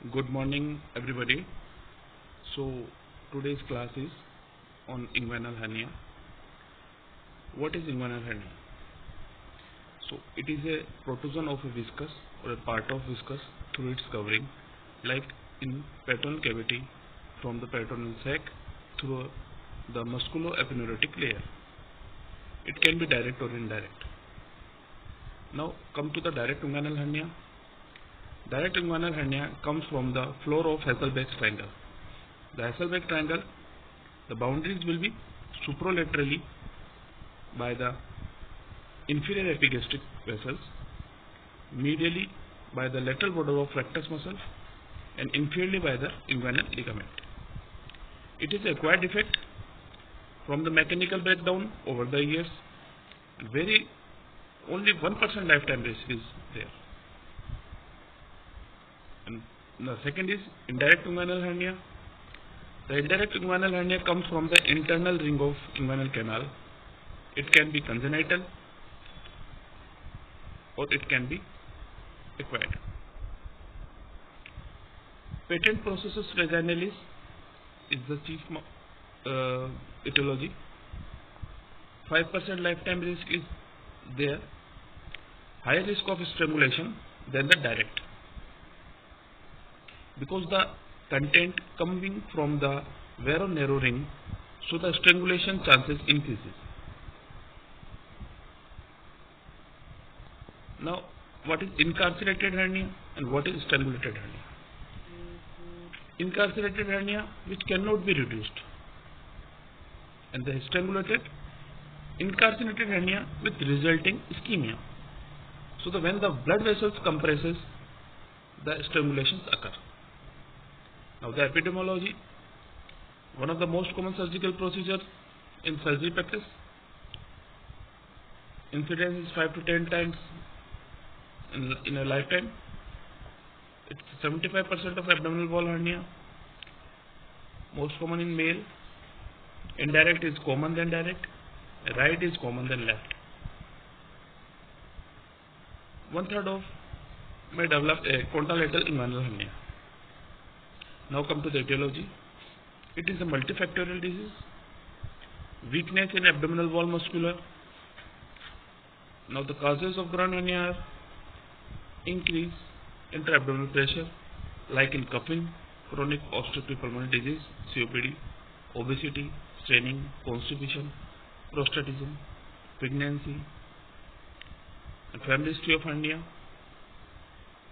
Good morning, everybody. So, today's class is on inguinal hernia. What is inguinal hernia? So, it is a protrusion of a viscus or a part of viscus through its covering, like in peritoneal cavity from the peritoneal sac through the musculoepineuritic layer. It can be direct or indirect. Now, come to the direct inguinal hernia. Direct inguinal hernia comes from the floor of Hasselbalch's triangle. The Hasselbalch triangle, the boundaries will be supralaterally by the inferior epigastric vessels, medially by the lateral border of rectus muscle, and inferiorly by the inguinal ligament. It is acquired defect from the mechanical breakdown over the years. Only 1% lifetime risk is there. And the second is indirect inguinal hernia. The indirect inguinal hernia comes from the internal ring of inguinal canal. It can be congenital or it can be acquired. Patent processus vaginalis is the chief etiology. 5% lifetime risk is there. Higher risk of strangulation than the direct, because the content coming from the very narrow ring, so the strangulation chances increases. Now, what is incarcerated hernia and what is strangulated hernia? Incarcerated hernia, which cannot be reduced, and the strangulated incarcerated hernia with resulting ischemia. So when the blood vessels compresses, the strangulations occur. Now the epidemiology, one of the most common surgical procedures in surgery practice. Incidence is 5 to 10 times in a lifetime. It's 75% of abdominal wall hernia. Most common in male. Indirect is common than direct. Right is common than left. 1/3 of may develop a contralateral inguinal hernia. Now come to the etiology. It is a multifactorial disease. Weakness in abdominal wall muscular. Now the causes of groin hernia are increase intra-abdominal pressure, like in coughing, chronic obstructive pulmonary disease, COPD, obesity, straining, constipation, prostatism, pregnancy, and family history of hernia.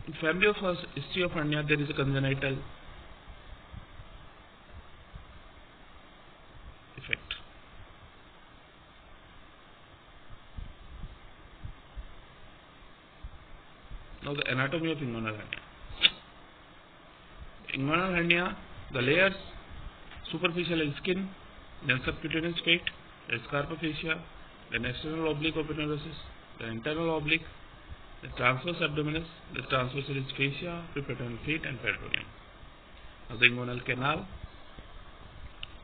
In family of history of hernia, there is a congenital effect. Now the anatomy of inguinal hernia. Inguinal hernia, the layers: superficial skin, then subcutaneous fat, the scarpa fascia, then external oblique aponeurosis, the internal oblique, the transverse abdominis, the transversalis fascia, preperitoneal fat, and peritoneum. Now the inguinal canal.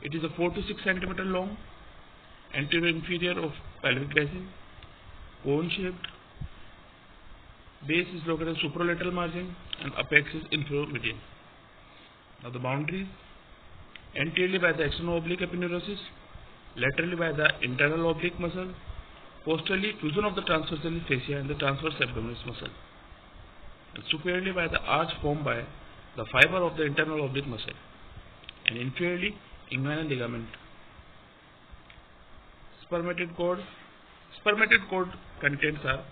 It is a 4 to 6 centimeter long, anterior inferior of pelvic basin, cone shaped. Base is located at supralateral margin and apex is inferior median. Now the boundaries: anteriorly by the external oblique aponeurosis, laterally by the internal oblique muscle, posteriorly fusion of the transversalis fascia and the transverse abdominis muscle, and superiorly by the arch formed by the fiber of the internal oblique muscle, and inferiorly inguinal ligament. Spermatid cord. Spermatid cord contents are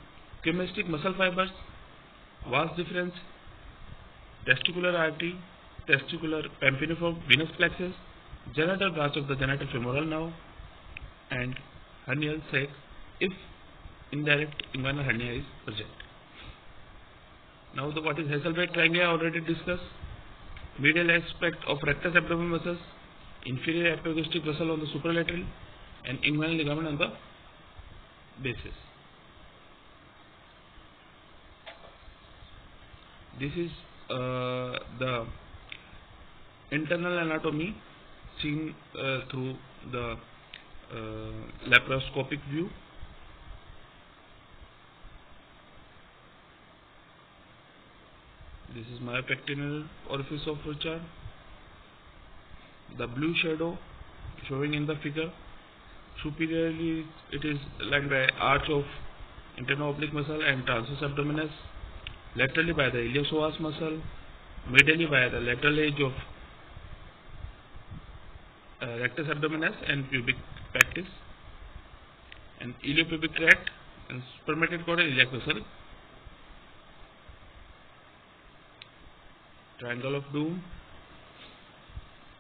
chemistic muscle fibers, vas deferens, testicular artery, testicular pampiniform venous plexus, genital branch of the genital femoral nerve, and hernial sac if indirect inguinal hernia is present. Now what is Hasselbalch triangle I already discussed. Medial aspect of rectus abdominal muscles, inferior epigastric vessel on the supralateral, and inguinal ligament on the basis. This is the internal anatomy seen through the laparoscopic view. This is myopectineal orifice of Richard. The blue shadow showing in the figure, superiorly it is lined by arch of interno-oblique muscle and transverse abdominis, laterally by the iliopsoas muscle, medially by the lateral edge of rectus abdominis and pubic pectis, and iliopubic tract and spermated cord and iliac vessel. Triangle of Doom.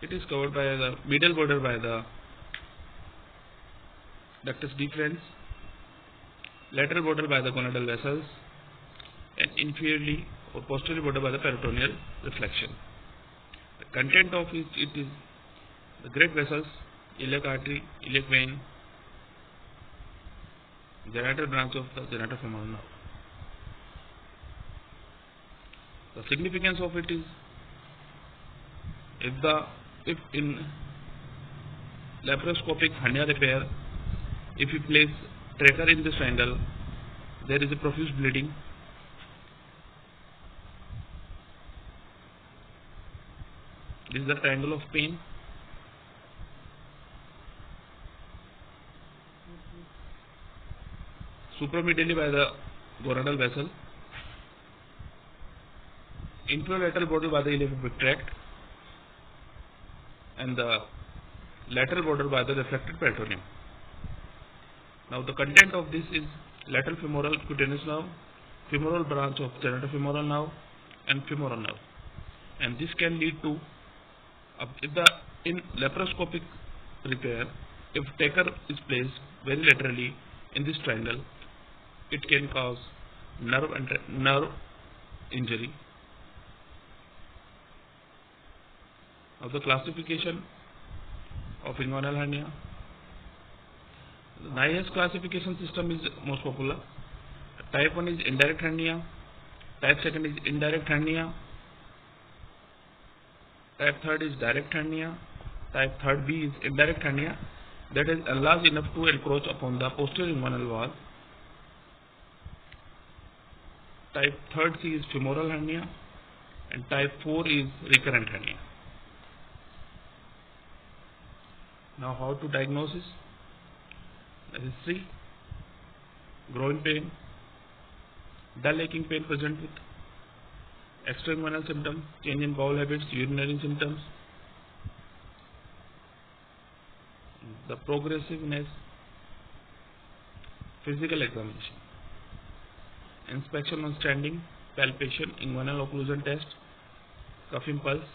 It is covered by the medial border by the ductus deferens, lateral border by the gonadal vessels, and inferiorly or posterior border by the peritoneal reflection. The content of it is the great vessels, iliac artery, iliac vein, genital branch of the genitofemoral nerve. The significance of it is, if in laparoscopic hernia repair, if you place tracker in this triangle, there is a profuse bleeding. This is the triangle of pain. Supramedially by the gonadal vessel, inferior border by the iliopubic tract, and the lateral border by the reflected peritoneum. Now the content of this is lateral femoral cutaneous nerve, femoral branch of genitofemoral nerve, and femoral nerve. And this can lead to, in laparoscopic repair, if taker is placed very laterally in this triangle, it can cause nerve injury. Now the classification of inguinal hernia. The NIAS classification system is most popular. Type 1 is indirect hernia, type 2 is indirect hernia, type 3 is direct hernia, type 3B is indirect hernia that is enlarged enough to encroach upon the posterior inguinal wall. Type 3C is femoral hernia, and type 4 is recurrent hernia. Now how to diagnose this? History: growing pain, dull aching pain present with extrainguinal symptom, change in bowel habits, urinary symptoms. The progressiveness, physical examination, inspection on standing, palpation, inguinal occlusion test, cuff impulse,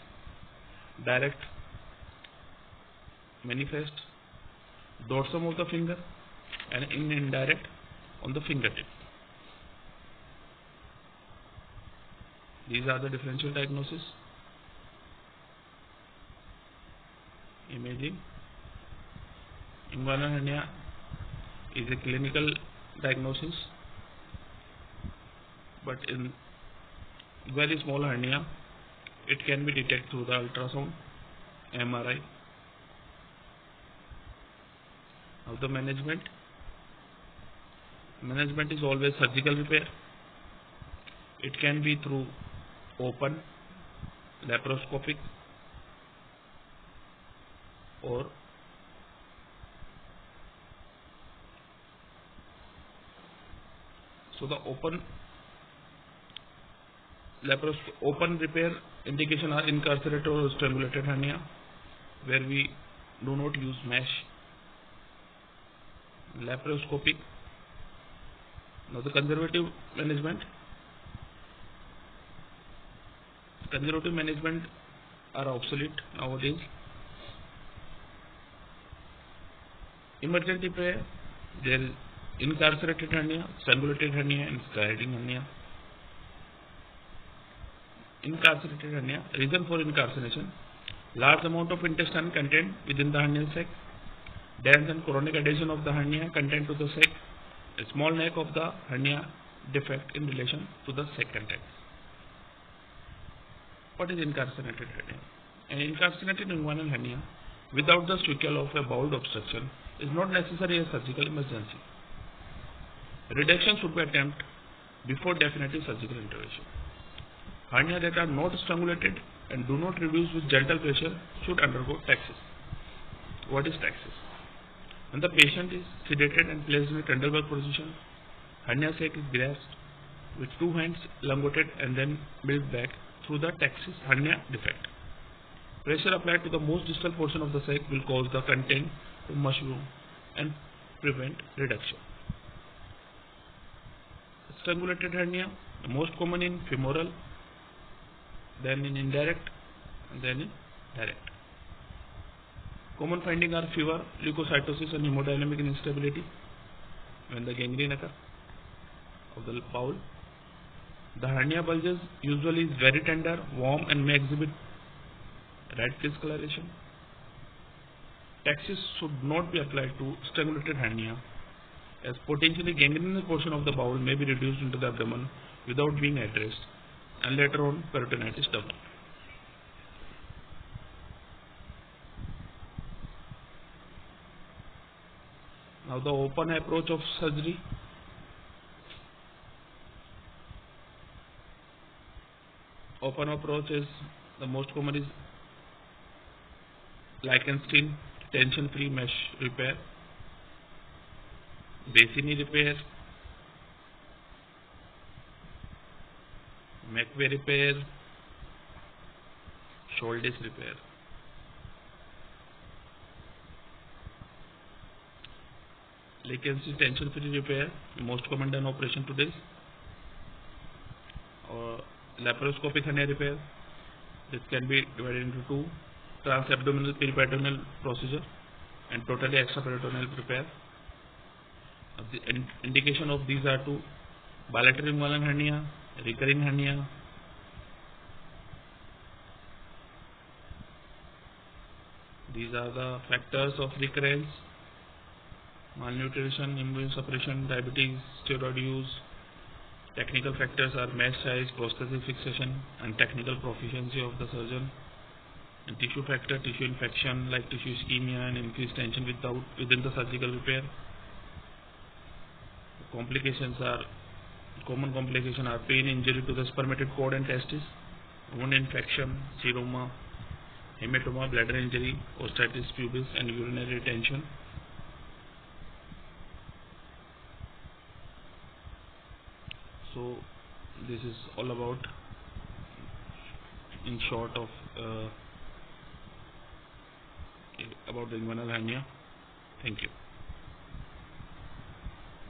direct, manifest, dorsum of the finger, and indirect on the fingertip. These are the differential diagnosis. Imaging. Inguinal hernia is a clinical diagnosis, but in very small hernia, it can be detected through the ultrasound, MRI. Now the management is always surgical repair. It can be through open, laparoscopic, or so the open repair indication are incarcerated or strangulated hernia, where we do not use mesh. Laparoscopic. Now the conservative management are obsolete nowadays. Emergent repair, there is incarcerated hernia, strangulated hernia, and sliding hernia. Incarcerated hernia, reason for incarceration: large amount of intestine content within the hernial sac, dense and chronic adhesion of the hernia content to the sac, a small neck of the hernia defect in relation to the sac content. What is incarcerated hernia? An incarcerated inguinal hernia without the sequelae of a bowel obstruction is not necessarily a surgical emergency. Reduction should be attempted before definitive surgical intervention. Hernia that are not strangulated and do not reduce with gentle pressure should undergo taxis. What is taxis? When the patient is sedated and placed in a Trendelenburg position, hernia sac is grasped with two hands elongated and then built back through the taxis hernia defect. Pressure applied to the most distal portion of the sac will cause the content to mushroom and prevent reduction. Strangulated hernia, the most common in femoral, then in indirect, and then in direct. Common findings are fever, leukocytosis, and hemodynamic instability when the gangrene occurs of the bowel. The hernia bulges usually is very tender, warm, and may exhibit red discoloration. Taxis should not be applied to strangulated hernia, as potentially gangrenous portion of the bowel may be reduced into the abdomen without being addressed, and later on peritonitis develops. Now the open approach of surgery. Open approach is the most common is Lichtenstein tension-free mesh repair, Bassini repair, McVay repair, Scholdes repair. Lichtenstein tension-free repair, most common done operation today. Or laparoscopic hernia repair. This can be divided into two: transabdominal periperitoneal procedure and totally extraperitoneal repair. The indication of these are to bilateral inguinal hernia, recurring hernia, these are the factors of recurrence: malnutrition, immunosuppression, diabetes, steroid use. Technical factors are mesh size, prosthetic fixation, and technical proficiency of the surgeon. And tissue factor, tissue infection like tissue ischemia and increased tension within the surgical repair. Common complications are pain, injury to the spermated cord and testis, wound infection, seroma, hematoma, bladder injury, osteitis pubis, and urinary retention. So this is all about, in short, of about the inguinal hernia. Thank you.